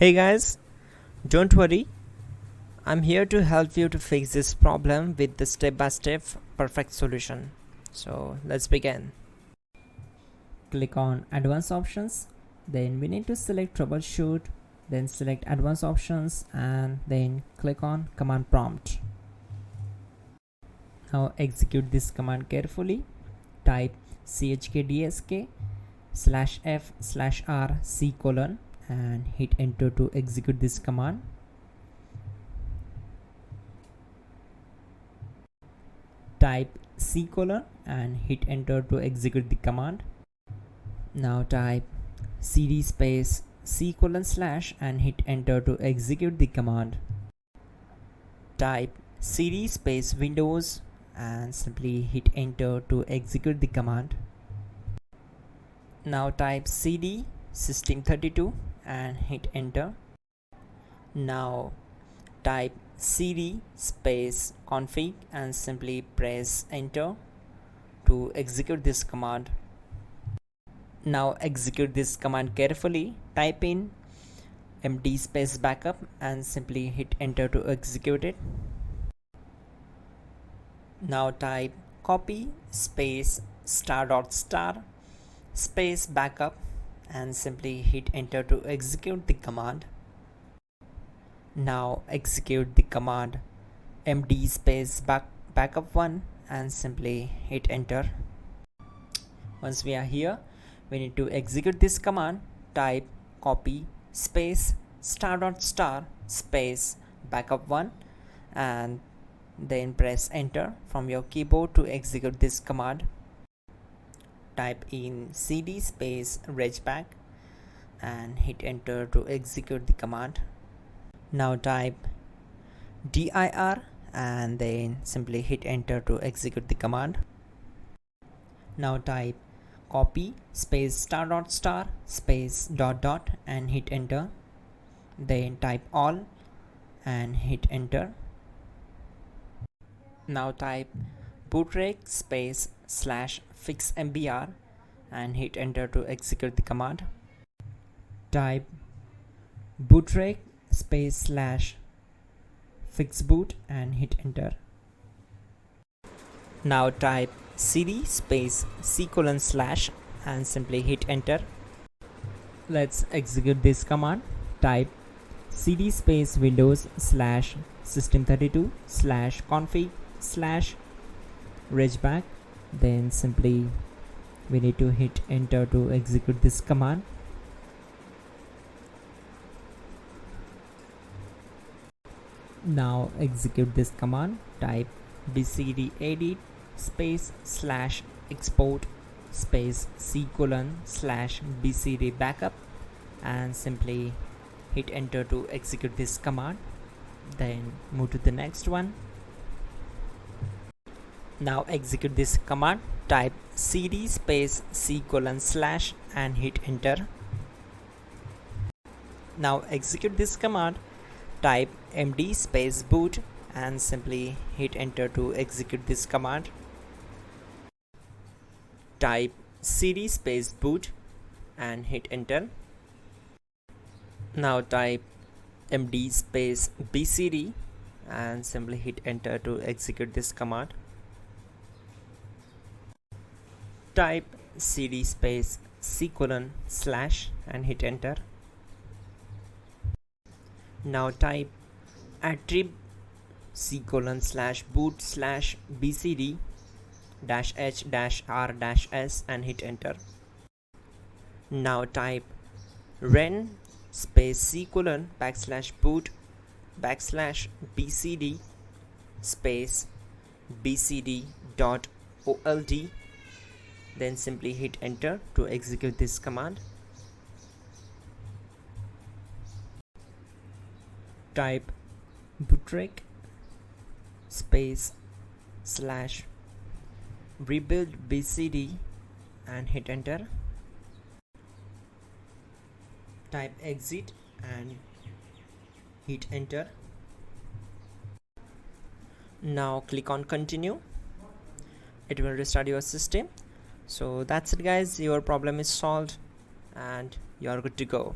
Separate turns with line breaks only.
Hey guys, don't worry, I'm here to help you to fix this problem with the step-by-step perfect solution. So let's begin.
Click on advanced options, then we need to select troubleshoot, then select advanced options and then click on command prompt. Now execute this command carefully. Type chkdsk/f/r/c: and hit enter to execute this command. Type c: and hit enter to execute the command. Now type cd space c: / and hit enter to execute the command.
Type cd space Windows and simply hit enter to execute the command. Now type cd system32 and hit enter. Now type cd space config and simply press enter to execute this command. Now execute this command carefully. Type in md space backup and simply hit enter to execute it. Now type copy space ** space backup and simply hit enter to execute the command. Now execute the command md space backup1 and simply hit enter. Once we are here, we need to execute this command. Type copy space ** space backup1 and then press enter from your keyboard to execute this command. Type in cd space regback and hit enter to execute the command. Now type dir and then simply hit enter to execute the command. Now type copy space ** space ... and hit enter. Then type all and hit enter. Now type bootrec space /fixmbr and hit enter to execute the command.
Type bootrec space /fixboot and hit enter.
Now type cd space c: / and simply hit enter.
Let's execute this command. Type cd space windows /system32 /config /regback, then simply we need to hit enter to execute this command. Now execute this command. Type bcd edit space /export space c: /bcd backup and simply hit enter to execute this command. Then move to the next one.
Now execute this command. Type cd space c: / and hit enter. Now execute this command. Type md space boot and simply hit enter to execute this command. Type cd space boot and hit enter. Now type md space bcd and simply hit enter to execute this command. Type cd space c: / and hit enter. Now type attrib c: /boot /bcd -h-r-s and hit enter. Now type ren space c: \boot \bcd space bcd.old, then simply hit enter to execute this command.
Type bootrec space /rebuild bcd and hit enter. Type exit and hit enter.
Now click on continue. It will restart your system. So that's it guys, your problem is solved and you are good to go.